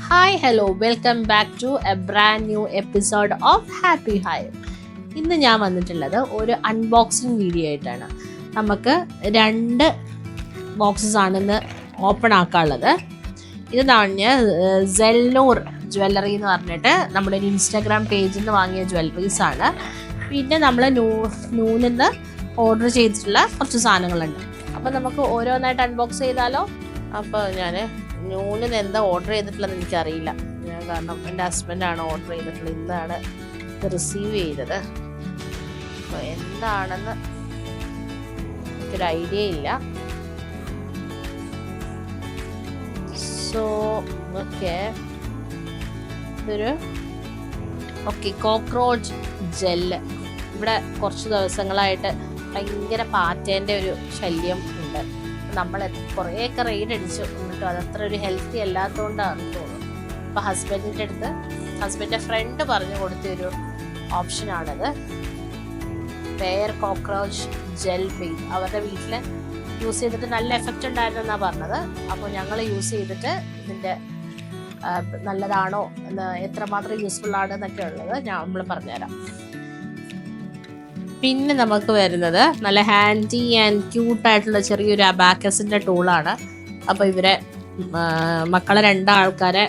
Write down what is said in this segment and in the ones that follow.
Hi hello welcome back to a brand new episode of happy hive. ഇന്ന് ഞാൻ വന്നിട്ടുള്ളത് ഒരു അൺബോക്സിങ് വീഡിയോ ആയിട്ടാണ്. നമുക്ക് 2 ബോക്സസ് ആണ് ഇന്ന് ഓപ്പൺ ആക്കാനുള്ളത്. ഇതാണ് സെൽനൂർ ജ്വല്ലറി എന്ന് പറഞ്ഞിട്ട് നമ്മുടെ ഒരു ഇൻസ്റ്റാഗ്രാം പേജിൽ നിന്ന് വാങ്ങിയ ജ്വല്ലറീസ് ആണ്. പിന്നെ നമ്മൾ നൂനിൽ നിന്ന് ഓർഡർ ചെയ്തിട്ടുള്ള കുറച്ച് സാധനങ്ങളുണ്ട്. അപ്പം നമുക്ക് ഓരോന്നായിട്ട് അൺബോക്സ് ചെയ്താലോ? അപ്പോൾ ഞാൻ നൂനിൽ എന്താ ഓർഡർ ചെയ്തിട്ടുള്ളതെന്ന് എനിക്കറിയില്ല. കാരണം എൻ്റെ ഹസ്ബൻഡാണ് ഓർഡർ ചെയ്തിട്ടുള്ളത്. ഇന്നാണ് ഇത് റിസീവ് ചെയ്തത്. അപ്പോൾ എന്താണെന്ന് എനിക്കൊരു ഐഡിയ ഇല്ല. സോ ഇതൊരു കോക്രോച്ച് ജെല്ല്. ഇവിടെ കുറച്ച് ദിവസങ്ങളായിട്ട് ഭയങ്കര പാറ്റേൻ്റെ ഒരു ശല്യം ഉണ്ട്. നമ്മൾ കുറേയൊക്കെ റെയ്ഡ് അടിച്ചു, എന്നിട്ടും അതത്ര ഒരു ഹെൽത്തി അല്ലാത്തതുകൊണ്ടാണെന്ന് തോന്നുന്നു. അപ്പോൾ ഹസ്ബൻഡിൻ്റെ ഫ്രണ്ട് പറഞ്ഞു കൊടുത്തൊരു ഓപ്ഷനാണിത്. Pair cockroach gel bait. അവരുടെ വീട്ടിൽ യൂസ് ചെയ്തിട്ട് നല്ല എഫക്റ്റ് ഉണ്ടായിരുന്നു എന്നാണ് പറഞ്ഞത്. അപ്പോൾ ഞങ്ങൾ യൂസ് ചെയ്തിട്ട് ഇതിൻ്റെ നല്ലതാണോ എന്ന്, എത്രമാത്രം യൂസ്ഫുൾ ആണ് എന്നൊക്കെ ഉള്ളത് നമ്മൾ പറഞ്ഞുതരാം. പിന്നെ നമുക്ക് വരുന്നത് നല്ല ഹാൻഡി ആൻഡ് ക്യൂട്ടായിട്ടുള്ള ചെറിയൊരു അബാക്കസിൻ്റെ ടൂളാണ്. അപ്പോൾ ഇവരെ മക്കളെ 2 ആൾക്കാരെ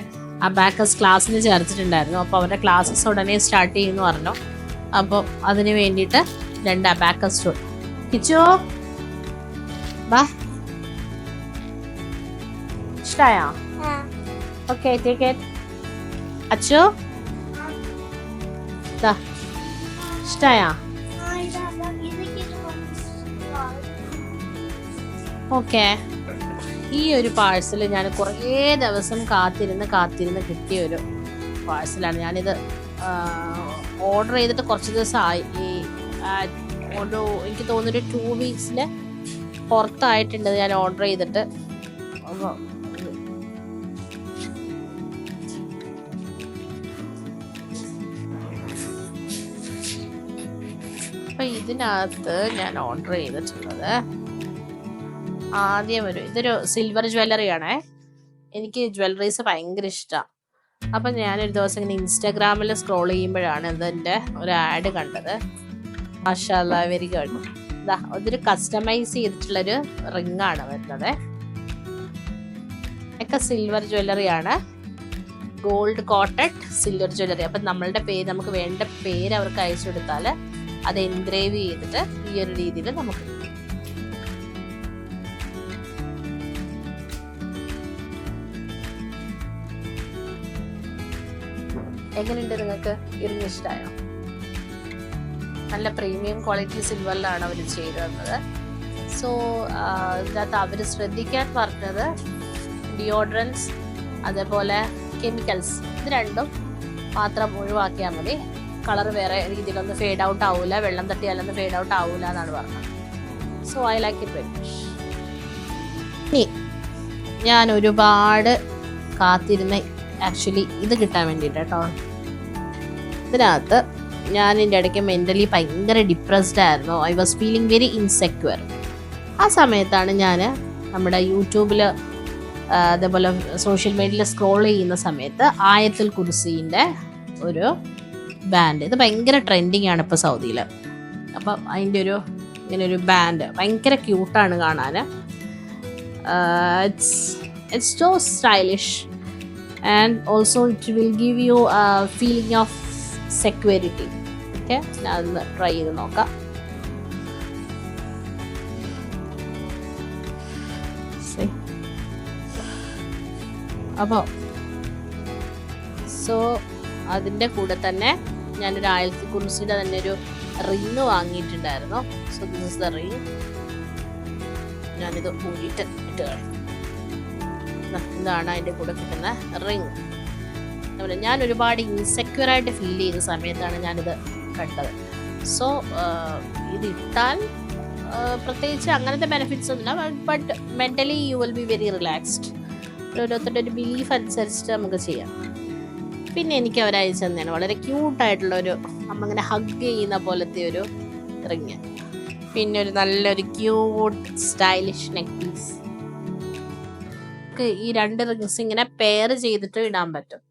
അബാക്കസ് ക്ലാസ്സിന് ചേർത്തിട്ടുണ്ടായിരുന്നു. അപ്പോൾ അവരുടെ ക്ലാസ്സസ് ഉടനെ സ്റ്റാർട്ട് ചെയ്യുമെന്ന് പറഞ്ഞു. അപ്പോൾ അതിന് വേണ്ടിയിട്ട് 2 അബാക്കസ് ടൂൾ. കിച്ചോ ബാ, ഇഷ്ടായോ? Okay, take it. അച്ചോ ഇഷ്ടായോ? ഓക്കെ. ഈ ഒരു പാഴ്സൽ ഞാൻ കുറേ ദിവസം കാത്തിരുന്ന് കിട്ടിയ ഒരു പാഴ്സലാണ്. ഞാനിത് ഓർഡർ ചെയ്തിട്ട് കുറച്ച് ദിവസമായി. എനിക്ക് തോന്നുന്നൊരു 2 വീക്സിന് പുറത്തായിട്ടുണ്ട് ഞാൻ ഓർഡർ ചെയ്തിട്ട്. അപ്പം ഇതിനകത്ത് ഞാൻ ഓർഡർ ചെയ്തിട്ടുള്ളത് ആദ്യം ഇതൊരു സിൽവർ ജ്വല്ലറിയാണേ. എനിക്ക് ജ്വല്ലറീസ് ഭയങ്കര ഇഷ്ടമാണ്. അപ്പം ഞാനൊരു ദിവസം ഇങ്ങനെ ഇൻസ്റ്റാഗ്രാമിൽ സ്ക്രോൾ ചെയ്യുമ്പോഴാണ് ഇതിൻ്റെ ഒരു ആഡ് കണ്ടത്. മാഷാല്ലാ, വെരി ഗുഡ്. ഇതൊരു കസ്റ്റമൈസ് ചെയ്തിട്ടുള്ളൊരു റിങ്ങാണ് വരുന്നത്. ഒക്കെ സിൽവർ ജ്വല്ലറിയാണ്, ഗോൾഡ് കോട്ടഡ് സിൽവർ ജ്വല്ലറി. അപ്പം നമ്മളുടെ നമുക്ക് വേണ്ട പേര് അവർക്ക് അയച്ചു കൊടുത്താൽ അത് എൻഗ്രേവ് ചെയ്തിട്ട് ഈ ഒരു രീതിയിൽ നമുക്ക് എങ്ങനെയുണ്ട്? നിങ്ങൾക്ക് ഇറിങ് ഇഷ്ടമായോ? നല്ല പ്രീമിയം ക്വാളിറ്റി സിൽവറിലാണ് അവർ ചെയ്തു തന്നത്. സോ ഇതിനകത്ത് അവർ ശ്രദ്ധിക്കാൻ പറഞ്ഞത് ഡിയോഡ്രൻസ്, അതേപോലെ കെമിക്കൽസ്, ഇത് 2 മാത്രം ഒഴിവാക്കിയാൽ മതി. കളർ വേറെ രീതിയിലൊന്നും ഫെയ്ഡ് ഔട്ട് ആവില്ല, വെള്ളം തട്ടിയാലൊന്നും ഫെയ്ഡ് ഔട്ട് ആവില്ല എന്നാണ് പറഞ്ഞത്. So I like it very much. ഇനി ഞാൻ ഒരുപാട് കാത്തിരുന്ന ആക്ച്വലി ഇത് കിട്ടാൻ വേണ്ടിയിട്ട് കേട്ടോ. ഇതിനകത്ത് ഞാൻ എൻ്റെ ഇടയ്ക്ക് മെൻ്റലി ഭയങ്കര ഡിപ്രസ്ഡ് ആയിരുന്നു. I was feeling very insecure. ആ സമയത്താണ് ഞാൻ നമ്മുടെ യൂട്യൂബിൽ അതേപോലെ സോഷ്യൽ മീഡിയയിൽ സ്ക്രോൾ ചെയ്യുന്ന സമയത്ത് ആയത്തുൽ കുർസീൻ്റെ ഒരു ബാൻഡ്, ഇത് ഭയങ്കര ട്രെൻഡിങ് ആണ് ഇപ്പോൾ സൗദിയിൽ. അപ്പം അതിൻ്റെ ഇങ്ങനൊരു ബാൻഡ് ഭയങ്കര ക്യൂട്ടാണ് കാണാൻ. It's so stylish and also it will give you feeling of security. Okay, ഞാൻ അതൊന്ന് ട്രൈ ചെയ്ത് നോക്കാം. അപ്പോൾ അതിൻ്റെ കൂടെ തന്നെ ഞാനൊരു ആയത്തുൽ കുർസിയുടെ തന്നെ ഒരു റിങ് വാങ്ങിയിട്ടുണ്ടായിരുന്നു. So this is the ring. ഞാനിത് ഊരിയിട്ട് ഇട്ട് കളയും. ഇതാണ് അതിൻ്റെ കൂടെ കിട്ടുന്ന റിങ്. ഞാൻ ഒരുപാട് ഇൻസെക്യൂറായിട്ട് ഫീൽ ചെയ്ത സമയത്താണ് ഞാനിത് കണ്ടത്. സോ ഇതിട്ടാൽ പ്രത്യേകിച്ച് അങ്ങനത്തെ ബെനിഫിറ്റ്സ് ഒന്നുമില്ല, but mentally you will be very relaxed. ഓരോരുത്തരുടെ ഒരു ബിലീഫ് അനുസരിച്ചിട്ട് നമുക്ക് ചെയ്യാം. പിന്നെ എനിക്ക് അവരയച്ചു തന്നെയാണ് വളരെ ക്യൂട്ടായിട്ടുള്ളൊരു, നമ്മളിങ്ങനെ ഹഗ് ചെയ്യുന്ന പോലത്തെ ഒരു റിങ്. പിന്നെ ഒരു നല്ലൊരു ക്യൂട്ട് സ്റ്റൈലിഷ് നെക്ക് പീസ്. നമുക്ക് ഈ 2 റിങ്സ് ഇങ്ങനെ പെയർ ചെയ്തിട്ട് ഇടാൻ പറ്റും.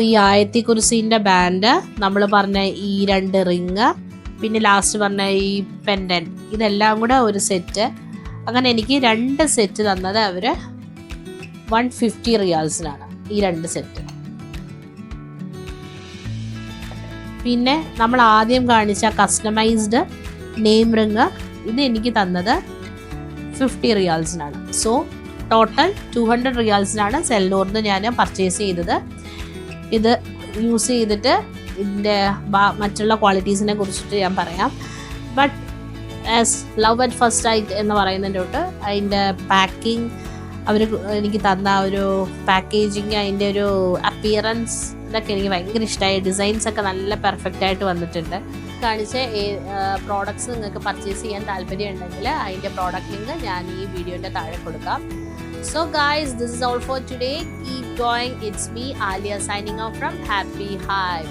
ഈ ആയത്തി കുർസിന്റെ ബാൻഡ്, നമ്മൾ പറഞ്ഞ ഈ 2 റിങ്, പിന്നെ ലാസ്റ്റ് പറഞ്ഞ ഈ പെൻഡന്റ്, ഇതെല്ലാം കൂടെ ഒരു സെറ്റ്. അങ്ങനെ എനിക്ക് 2 സെറ്റ് തന്നത് അവര് 150 റിയാൽസിനാണ് ഈ 2 സെറ്റ്. പിന്നെ നമ്മൾ ആദ്യം കാണിച്ച കസ്റ്റമൈസ്ഡ് നെയിം റിങ്, ഇത് എനിക്ക് തന്നത് 50 റിയാൽസിനാണ്. സോ ടോട്ടൽ 200 റിയാൽസിനാണ് സെൽനൂറിന് ഞാൻ പർച്ചേസ് ചെയ്തത്. ഇത് യൂസ് ചെയ്തിട്ട് ഇതിൻ്റെ മറ്റുള്ള ക്വാളിറ്റീസിനെ കുറിച്ചിട്ട് ഞാൻ പറയാം. But as love at first sight എന്ന് പറയുന്നതിൻ്റെ തൊട്ട് അതിൻ്റെ പാക്കിംഗ്, അവർ എനിക്ക് തന്ന ഒരു പാക്കേജിങ്, അതിൻ്റെ ഒരു അപ്പിയറൻസ്, ഇതൊക്കെ എനിക്ക് ഭയങ്കര ഇഷ്ടമായി. ഡിസൈൻസ് ഒക്കെ നല്ല പെർഫെക്റ്റ് ആയിട്ട് വന്നിട്ടുണ്ട്. കാണിച്ച പ്രോഡക്ട്സ് നിങ്ങൾക്ക് പർച്ചേസ് ചെയ്യാൻ താല്പര്യം ഉണ്ടെങ്കിൽ അതിൻ്റെ പ്രോഡക്റ്റ് ലിങ്ക് ഞാൻ ഈ വീഡിയോൻ്റെ താഴെ കൊടുക്കാം. So guys, this is all for today. Keep going. It's me, Alia, signing off from Happy Hive.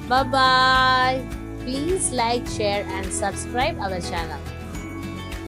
Bye bye. Please like, share and subscribe our channel.